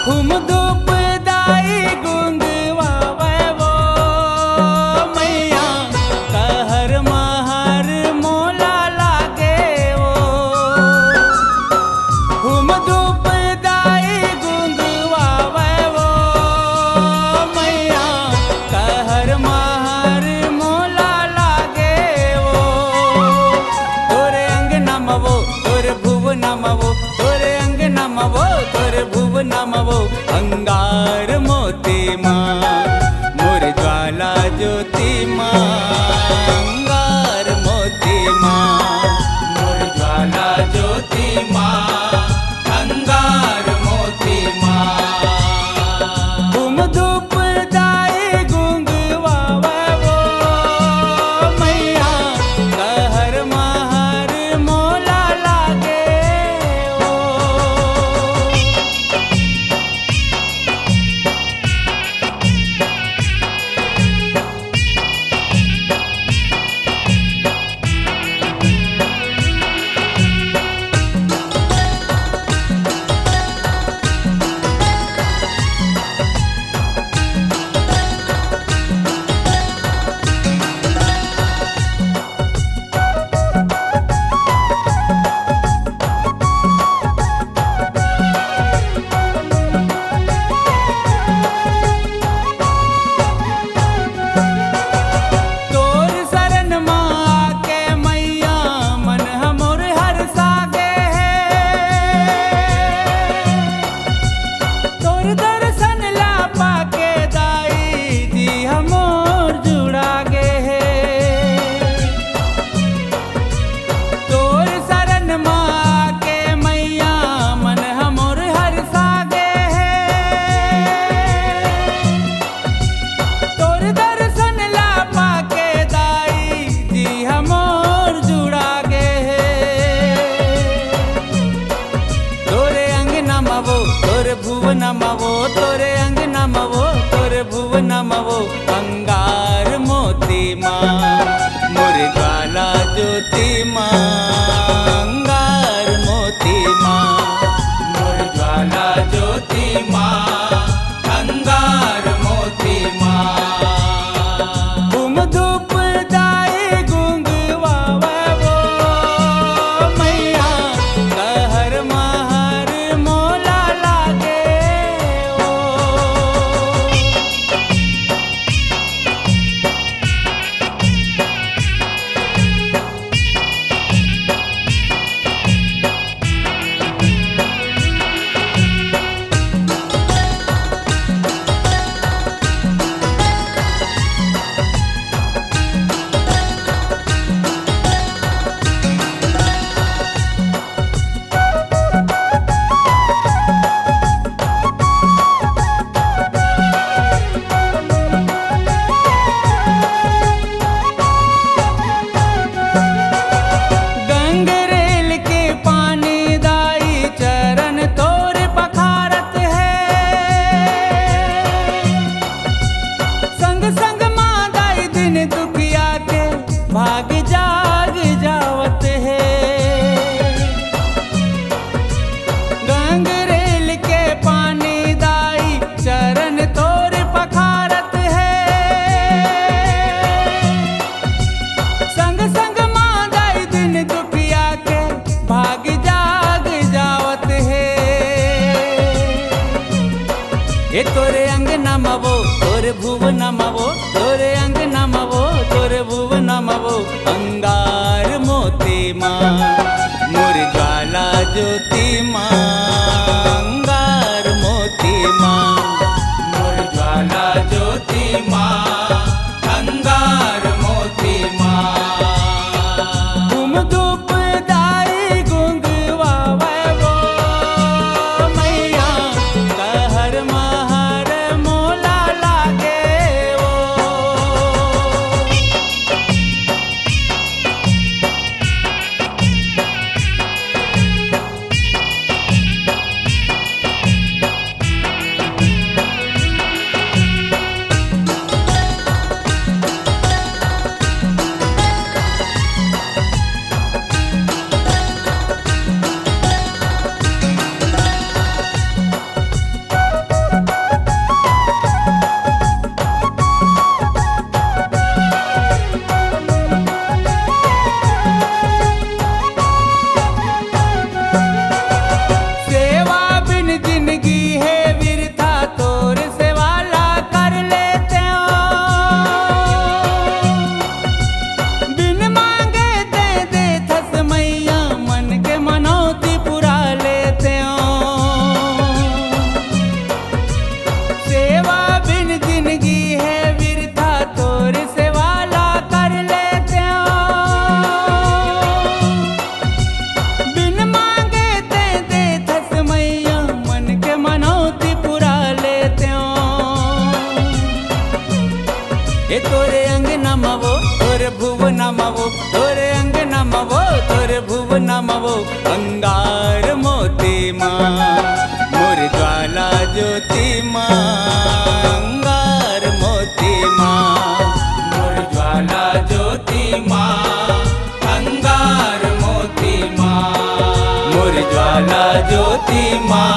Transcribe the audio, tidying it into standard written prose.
हुम धूप दाई गुंगवावे वो मैया कहर महर मोला लागे वो। हुम धूप दाई गुंगवावे वो मैया कहर महर मोला लागे वो। तोरे अंग नमवो तोरे भुव नमवो तोरे अंग नमवो तोरे भुव नमवो। अंगार मोती माँ मोर ज्वाला ज्योति माँ। अंगार मोती माँ मोर ज्वाला ज्योति माँ। अंगार मोती माँ हुम धूप दाई गुंगवावे वो मैया कहर महर मोला लागे वो। तोर शरण माँ आके मैया मन हमोर हरसागे है। तोर दर्शन ला पाके दाई जी हमोर जुड़ागे है। तोर शरण माँ आके मैया मन हमोर हरसागे है। तोर दर्शन ला पाके दाई जी हमोर जुड़ागे है। तोरे अंग नमवो तोरे भुव नमवो तोरे अंग नमवो तोरे भुव नमवो। अंगार मोती माँ मोर ज्वाला ज्योति माँ। अंगार मोती माँ मोर ज्वाला ज्योति माँ। अंगार मोती माँ हुम धूप दाई गुंगवावे वो मैया कहर महर मोला लागे वो। गंगरेल के पानी दाई चरण तोर पखारत है। संग संग माँ दाई दिन दुखिया के भाग जाग जावत है। गंगरेल के पानी दाई चरण तोर पखारत है। संग संग माँ दाई दिन दुखिया के भाग जाग जावत है। ये तोरे अंग नमवो तोरे भुव नमवो तोरे अंग नमवो तोरे भुव नमवो। अंगार मोती माँ मोर ज्वाला ज्योति माँ। अंगार मोती माँ मोर ज्वाला ज्योति माँ। अंगार मोती माँ हुम धूप दाई गुंगवावे वो मैया कहर महर मोला लागे वो। नमवो अंगार मोती माँ मोर ज्वाला ज्योति माँ अंगार मोती माँ मोर ज्वाला ज्योति माँ अंगार मोती माँ मोर ज्वाला ज्योति माँ